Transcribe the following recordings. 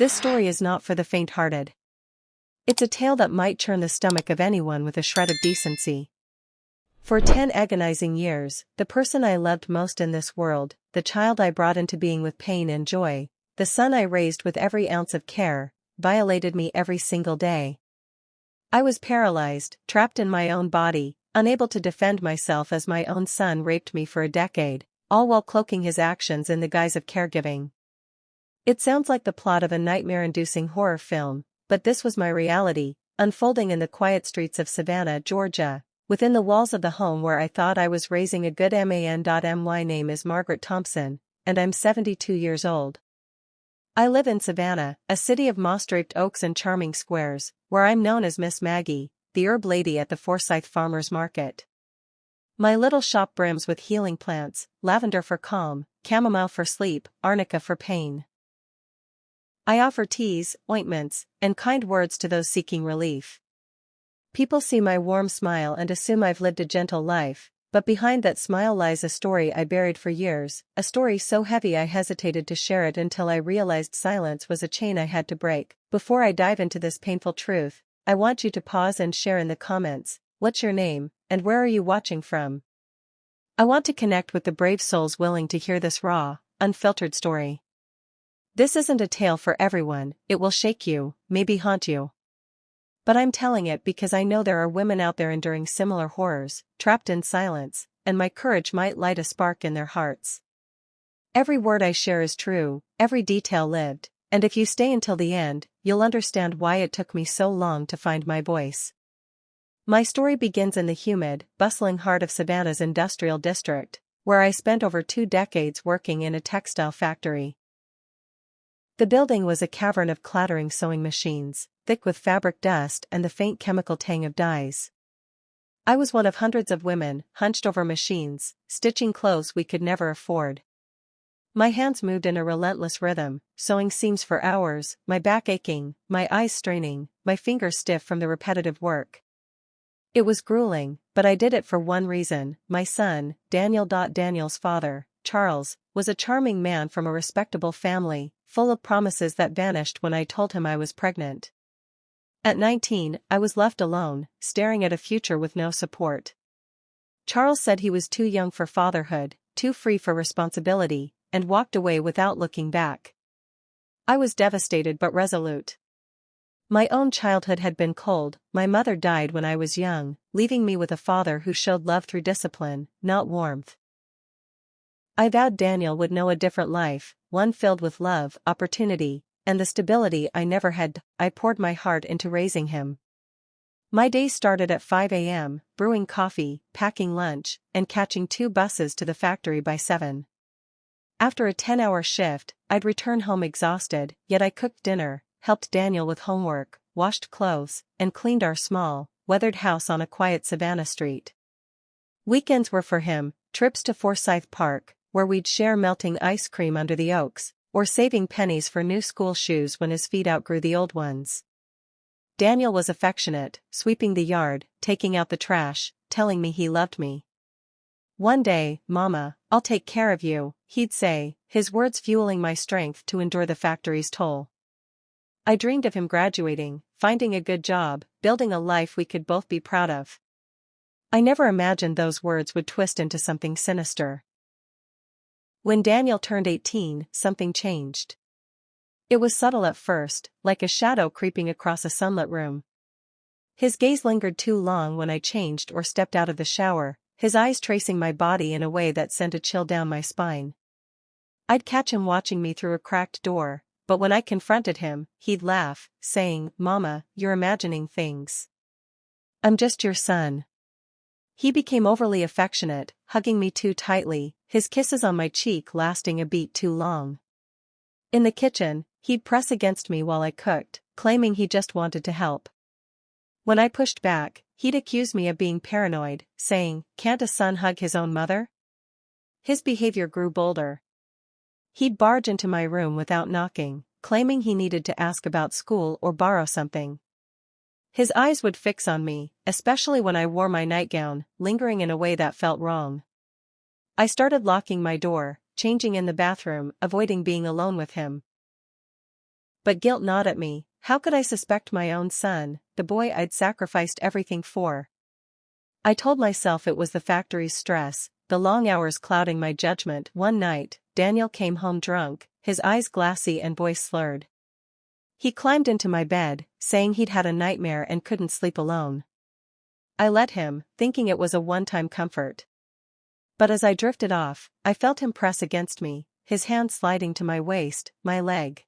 This story is not for the faint-hearted. It's a tale that might churn the stomach of anyone with a shred of decency. For 10 agonizing years, the person I loved most in this world, the child I brought into being with pain and joy, the son I raised with every ounce of care, violated me every single day. I was paralyzed, trapped in my own body, unable to defend myself as my own son raped me for a decade, all while cloaking his actions in the guise of caregiving. It sounds like the plot of a nightmare-inducing horror film, but this was my reality, unfolding in the quiet streets of Savannah, Georgia, within the walls of the home where I thought I was raising a good man. My name is Margaret Thompson, and I'm 72 years old. I live in Savannah, a city of moss-draped oaks and charming squares, where I'm known as Miss Maggie, the herb lady at the Forsyth Farmers Market. My little shop brims with healing plants, lavender for calm, chamomile for sleep, arnica for pain. I offer teas, ointments, and kind words to those seeking relief. People see my warm smile and assume I've lived a gentle life, but behind that smile lies a story I buried for years, a story so heavy I hesitated to share it until I realized silence was a chain I had to break. Before I dive into this painful truth, I want you to pause and share in the comments, what's your name, and where are you watching from? I want to connect with the brave souls willing to hear this raw, unfiltered story. This isn't a tale for everyone, it will shake you, maybe haunt you. But I'm telling it because I know there are women out there enduring similar horrors, trapped in silence, and my courage might light a spark in their hearts. Every word I share is true, every detail lived, and if you stay until the end, you'll understand why it took me so long to find my voice. My story begins in the humid, bustling heart of Savannah's industrial district, where I spent over 2 decades working in a textile factory. The building was a cavern of clattering sewing machines, thick with fabric dust and the faint chemical tang of dyes. I was one of hundreds of women, hunched over machines, stitching clothes we could never afford. My hands moved in a relentless rhythm, sewing seams for hours, my back aching, my eyes straining, my fingers stiff from the repetitive work. It was grueling, but I did it for one reason: my son, Daniel. Daniel's father, Charles, was a charming man from a respectable family, full of promises that vanished when I told him I was pregnant. At 19, I was left alone, staring at a future with no support. Charles said he was too young for fatherhood, too free for responsibility, and walked away without looking back. I was devastated but resolute. My own childhood had been cold, my mother died when I was young, leaving me with a father who showed love through discipline, not warmth. I vowed Daniel would know a different life, one filled with love, opportunity, and the stability I never had. I poured my heart into raising him. My day started at 5 a.m., brewing coffee, packing lunch, and catching 2 buses to the factory by 7. After a 10-hour shift, I'd return home exhausted, yet I cooked dinner, helped Daniel with homework, washed clothes, and cleaned our small, weathered house on a quiet Savannah street. Weekends were for him, trips to Forsyth Park, where we'd share melting ice cream under the oaks, or saving pennies for new school shoes when his feet outgrew the old ones. Daniel was affectionate, sweeping the yard, taking out the trash, telling me he loved me. One day, "Mama, I'll take care of you," he'd say, his words fueling my strength to endure the factory's toll. I dreamed of him graduating, finding a good job, building a life we could both be proud of. I never imagined those words would twist into something sinister. When Daniel turned 18, something changed. It was subtle at first, like a shadow creeping across a sunlit room. His gaze lingered too long when I changed or stepped out of the shower, his eyes tracing my body in a way that sent a chill down my spine. I'd catch him watching me through a cracked door, but when I confronted him, he'd laugh, saying, "Mama, you're imagining things. I'm just your son." He became overly affectionate, hugging me too tightly, his kisses on my cheek lasting a beat too long. In the kitchen, he'd press against me while I cooked, claiming he just wanted to help. When I pushed back, he'd accuse me of being paranoid, saying, "Can't a son hug his own mother?" His behavior grew bolder. He'd barge into my room without knocking, claiming he needed to ask about school or borrow something. His eyes would fix on me, especially when I wore my nightgown, lingering in a way that felt wrong. I started locking my door, changing in the bathroom, avoiding being alone with him. But guilt gnawed at me. How could I suspect my own son, the boy I'd sacrificed everything for? I told myself it was the factory's stress, the long hours clouding my judgment. One night, Daniel came home drunk, his eyes glassy and voice slurred. He climbed into my bed, saying he'd had a nightmare and couldn't sleep alone. I let him, thinking it was a one-time comfort. But as I drifted off, I felt him press against me, his hand sliding to my waist, my leg.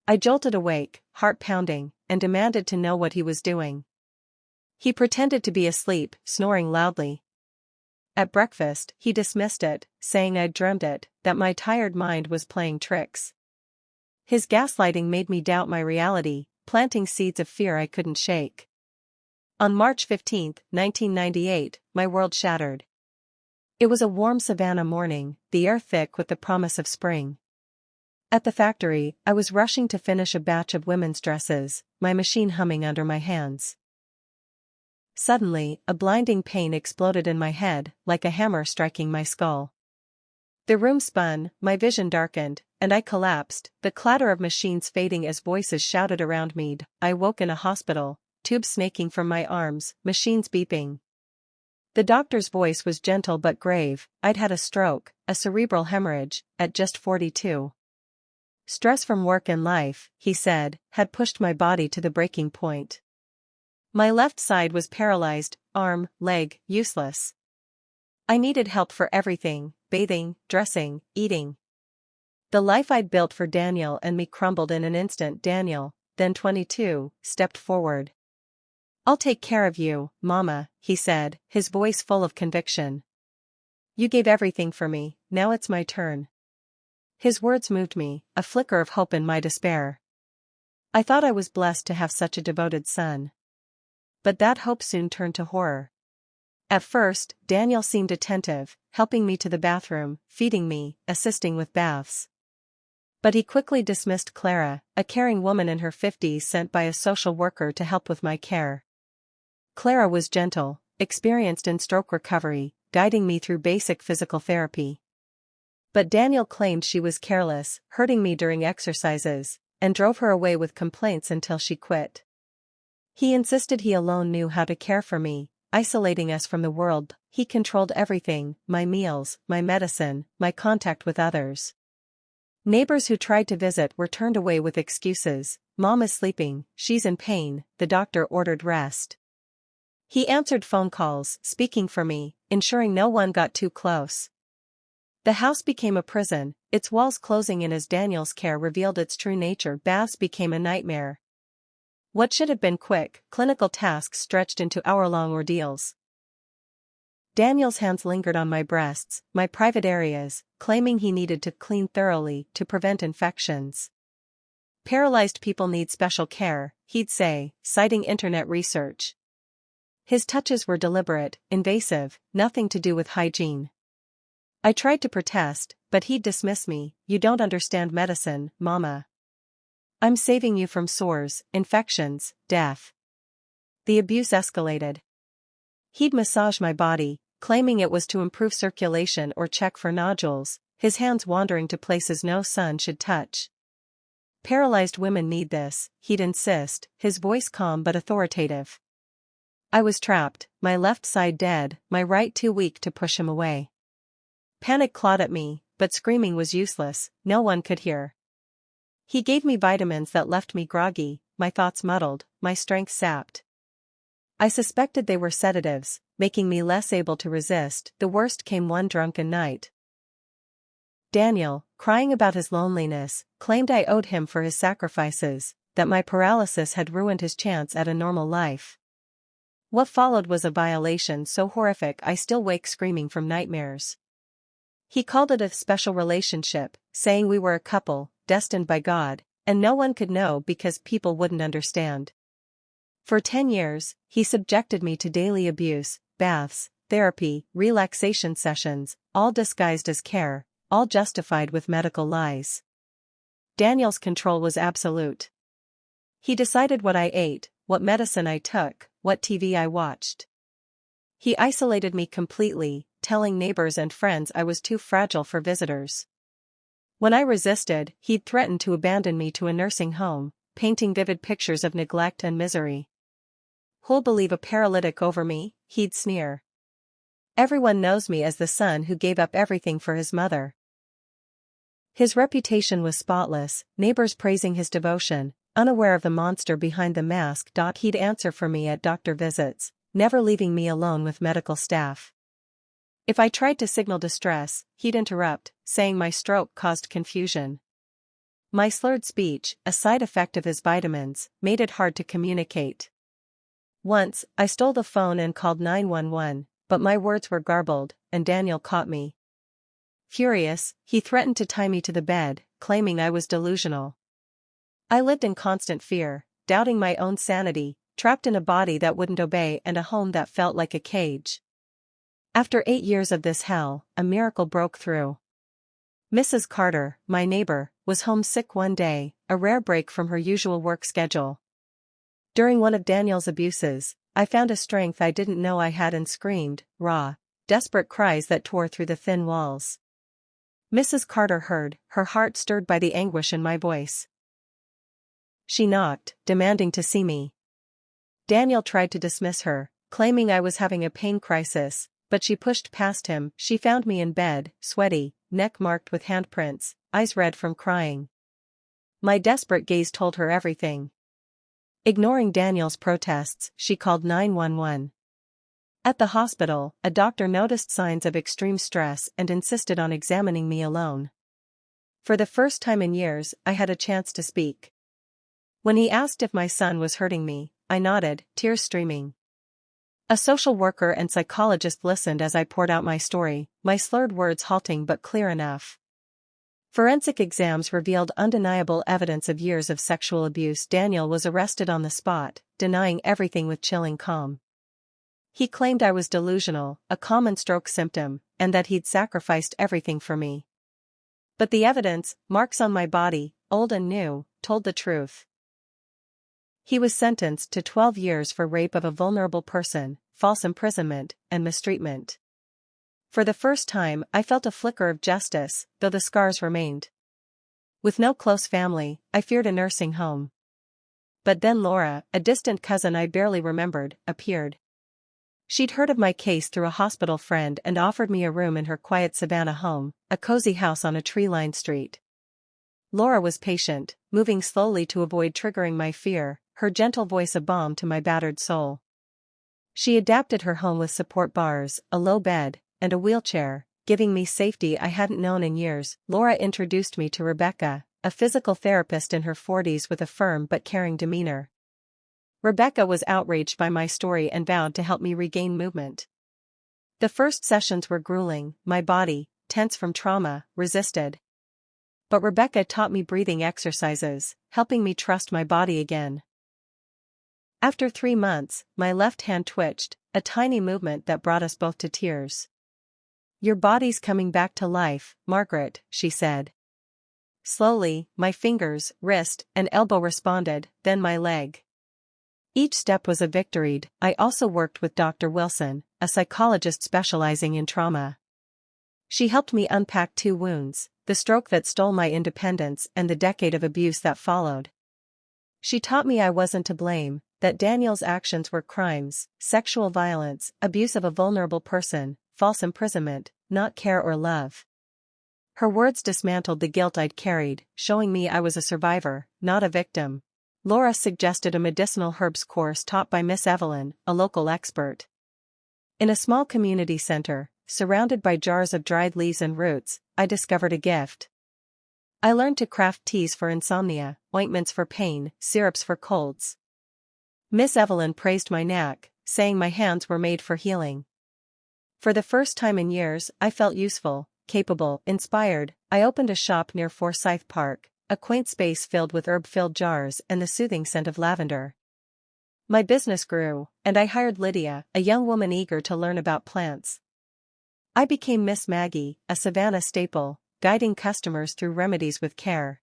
I jolted awake, heart pounding, and demanded to know what he was doing. He pretended to be asleep, snoring loudly. At breakfast, he dismissed it, saying I'd dreamt it, that my tired mind was playing tricks. His gaslighting made me doubt my reality, planting seeds of fear I couldn't shake. On March 15, 1998, my world shattered. It was a warm Savannah morning, the air thick with the promise of spring. At the factory, I was rushing to finish a batch of women's dresses, my machine humming under my hands. Suddenly, a blinding pain exploded in my head, like a hammer striking my skull. The room spun, my vision darkened, and I collapsed, the clatter of machines fading as voices shouted around me. I woke in a hospital, tubes snaking from my arms, machines beeping. The doctor's voice was gentle but grave. I'd had a stroke, a cerebral hemorrhage, at just 42. Stress from work and life, he said, had pushed my body to the breaking point. My left side was paralyzed, arm, leg, useless. I needed help for everything, bathing, dressing, eating. The life I'd built for Daniel and me crumbled in an instant. Daniel, then 22, stepped forward. "I'll take care of you, Mama," he said, his voice full of conviction. "You gave everything for me, now it's my turn." His words moved me, a flicker of hope in my despair. I thought I was blessed to have such a devoted son. But that hope soon turned to horror. At first, Daniel seemed attentive, helping me to the bathroom, feeding me, assisting with baths. But he quickly dismissed Clara, a caring woman in her 50s sent by a social worker to help with my care. Clara was gentle, experienced in stroke recovery, guiding me through basic physical therapy. But Daniel claimed she was careless, hurting me during exercises, and drove her away with complaints until she quit. He insisted he alone knew how to care for me, isolating us from the world. He controlled everything, my meals, my medicine, my contact with others. Neighbors who tried to visit were turned away with excuses. "Mom is sleeping, she's in pain," the doctor ordered rest. He answered phone calls, speaking for me, ensuring no one got too close. The house became a prison, its walls closing in as Daniel's care revealed its true nature. Baths became a nightmare. What should have been quick, clinical tasks stretched into hour-long ordeals. Daniel's hands lingered on my breasts, my private areas, claiming he needed to clean thoroughly to prevent infections. "Paralyzed people need special care," he'd say, citing internet research. His touches were deliberate, invasive, nothing to do with hygiene. I tried to protest, but he'd dismiss me. "You don't understand medicine, Mama. I'm saving you from sores, infections, death." The abuse escalated. He'd massage my body, claiming it was to improve circulation or check for nodules, his hands wandering to places no son should touch. "Paralyzed women need this," he'd insist, his voice calm but authoritative. I was trapped, my left side dead, my right too weak to push him away. Panic clawed at me, but screaming was useless, no one could hear. He gave me vitamins that left me groggy, my thoughts muddled, my strength sapped. I suspected they were sedatives, making me less able to resist. The worst came one drunken night. Daniel, crying about his loneliness, claimed I owed him for his sacrifices, that my paralysis had ruined his chance at a normal life. What followed was a violation so horrific I still wake screaming from nightmares. He called it a special relationship, saying we were a couple, destined by God, and no one could know because people wouldn't understand. For 10 years, he subjected me to daily abuse, baths, therapy, relaxation sessions, all disguised as care, all justified with medical lies. Daniel's control was absolute. He decided what I ate, what medicine I took, what TV I watched. He isolated me completely, telling neighbors and friends I was too fragile for visitors. When I resisted, he'd threaten to abandon me to a nursing home, painting vivid pictures of neglect and misery. "Who'll believe a paralytic over me?" he'd sneer. "Everyone knows me as the son who gave up everything for his mother." His reputation was spotless, neighbors praising his devotion, unaware of the monster behind the mask. He'd answer for me at doctor visits, never leaving me alone with medical staff. If I tried to signal distress, he'd interrupt, saying my stroke caused confusion. My slurred speech, a side effect of his vitamins, made it hard to communicate. Once, I stole the phone and called 911, but my words were garbled, and Daniel caught me. Furious, he threatened to tie me to the bed, claiming I was delusional. I lived in constant fear, doubting my own sanity, trapped in a body that wouldn't obey and a home that felt like a cage. After 8 years of this hell, a miracle broke through. Mrs. Carter, my neighbor, was homesick one day, a rare break from her usual work schedule. During one of Daniel's abuses, I found a strength I didn't know I had and screamed, raw, desperate cries that tore through the thin walls. Mrs. Carter heard, her heart stirred by the anguish in my voice. She knocked, demanding to see me. Daniel tried to dismiss her, claiming I was having a pain crisis, but she pushed past him. She found me in bed, sweaty, neck marked with handprints, eyes red from crying. My desperate gaze told her everything. Ignoring Daniel's protests, she called 911. At the hospital, a doctor noticed signs of extreme stress and insisted on examining me alone. For the first time in years, I had a chance to speak. When he asked if my son was hurting me, I nodded, tears streaming. A social worker and psychologist listened as I poured out my story, my slurred words halting but clear enough. Forensic exams revealed undeniable evidence of years of sexual abuse. Daniel was arrested on the spot, denying everything with chilling calm. He claimed I was delusional, a common stroke symptom, and that he'd sacrificed everything for me. But the evidence, marks on my body, old and new, told the truth. He was sentenced to 12 years for rape of a vulnerable person, false imprisonment, and mistreatment. For the first time, I felt a flicker of justice, though the scars remained. With no close family, I feared a nursing home. But then Laura, a distant cousin I barely remembered, appeared. She'd heard of my case through a hospital friend and offered me a room in her quiet Savannah home, a cozy house on a tree-lined street. Laura was patient, moving slowly to avoid triggering my fear, her gentle voice a balm to my battered soul. She adapted her home with support bars, a low bed, and a wheelchair, giving me safety I hadn't known in years. Laura introduced me to Rebecca, a physical therapist in her 40s with a firm but caring demeanor. Rebecca was outraged by my story and vowed to help me regain movement. The first sessions were grueling, my body, tense from trauma, resisted. But Rebecca taught me breathing exercises, helping me trust my body again. After 3 months, my left hand twitched, a tiny movement that brought us both to tears. "Your body's coming back to life, Margaret," she said. Slowly, my fingers, wrist, and elbow responded, then my leg. Each step was a victory. I also worked with Dr. Wilson, a psychologist specializing in trauma. She helped me unpack 2 wounds, the stroke that stole my independence and the decade of abuse that followed. She taught me I wasn't to blame, that Daniel's actions were crimes, sexual violence, abuse of a vulnerable person, false imprisonment, not care or love. Her words dismantled the guilt I'd carried, showing me I was a survivor, not a victim. Laura suggested a medicinal herbs course taught by Miss Evelyn, a local expert. In a small community center, surrounded by jars of dried leaves and roots, I discovered a gift. I learned to craft teas for insomnia, ointments for pain, syrups for colds. Miss Evelyn praised my knack, saying my hands were made for healing. For the first time in years, I felt useful, capable, inspired. I opened a shop near Forsyth Park, a quaint space filled with herb-filled jars and the soothing scent of lavender. My business grew, and I hired Lydia, a young woman eager to learn about plants. I became Miss Maggie, a Savannah staple, guiding customers through remedies with care.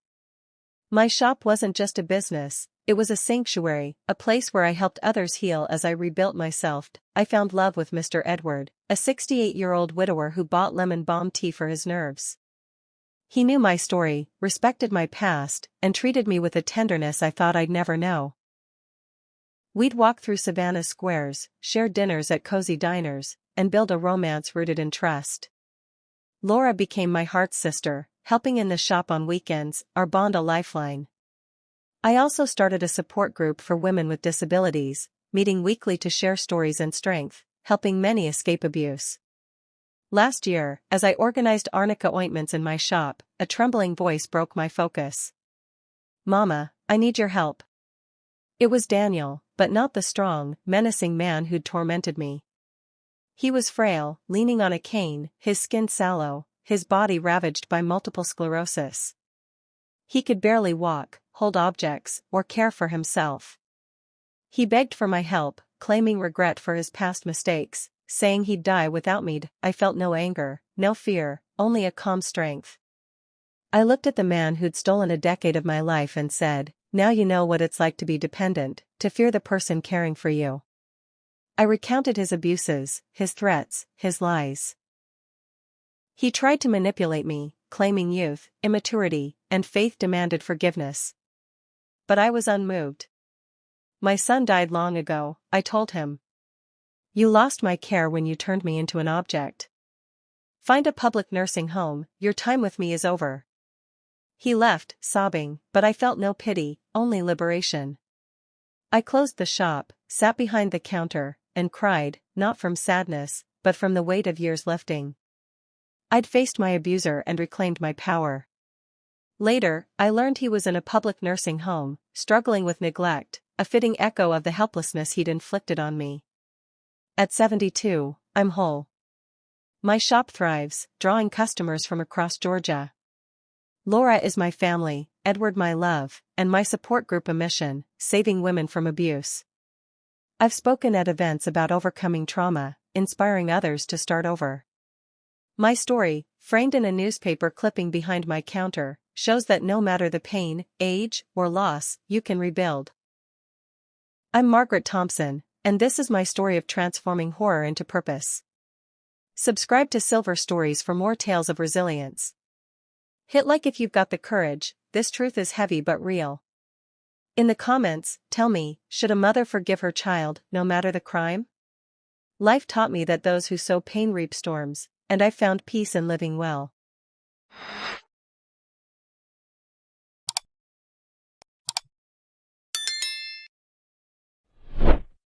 My shop wasn't just a business, it was a sanctuary, a place where I helped others heal as I rebuilt myself. I found love with Mr. Edward, a 68-year-old widower who bought lemon balm tea for his nerves. He knew my story, respected my past, and treated me with a tenderness I thought I'd never know. We'd walk through Savannah's squares, share dinners at cozy diners, and build a romance rooted in trust. Laura became my heart's sister, helping in the shop on weekends, our bond a lifeline. I also started a support group for women with disabilities, meeting weekly to share stories and strength, helping many escape abuse. Last year, as I organized arnica ointments in my shop, a trembling voice broke my focus. "Mama, I need your help." It was Daniel, but not the strong, menacing man who'd tormented me. He was frail, leaning on a cane, his skin sallow, his body ravaged by multiple sclerosis. He could barely walk, hold objects, or care for himself. He begged for my help, claiming regret for his past mistakes, saying he'd die without me. I felt no anger, no fear, only a calm strength. I looked at the man who'd stolen a decade of my life and said, "Now you know what it's like to be dependent, to fear the person caring for you." I recounted his abuses, his threats, his lies. He tried to manipulate me, claiming youth, immaturity, and faith demanded forgiveness. But I was unmoved. "My son died long ago," I told him. "You lost my care when you turned me into an object. Find a public nursing home, your time with me is over." He left, sobbing, but I felt no pity, only liberation. I closed the shop, sat behind the counter, and cried, not from sadness, but from the weight of years lifting. I'd faced my abuser and reclaimed my power. Later, I learned he was in a public nursing home, struggling with neglect, a fitting echo of the helplessness he'd inflicted on me. At 72, I'm whole. My shop thrives, drawing customers from across Georgia. Laura is my family, Edward my love, and my support group a mission, saving women from abuse. I've spoken at events about overcoming trauma, inspiring others to start over. My story, framed in a newspaper clipping behind my counter, shows that no matter the pain, age, or loss, you can rebuild. I'm Margaret Thompson, and this is my story of transforming horror into purpose. Subscribe to Silver Stories for more tales of resilience. Hit like if you've got the courage. This truth is heavy but real. In the comments, tell me, should a mother forgive her child, no matter the crime? Life taught me that those who sow pain reap storms, and I found peace in living well.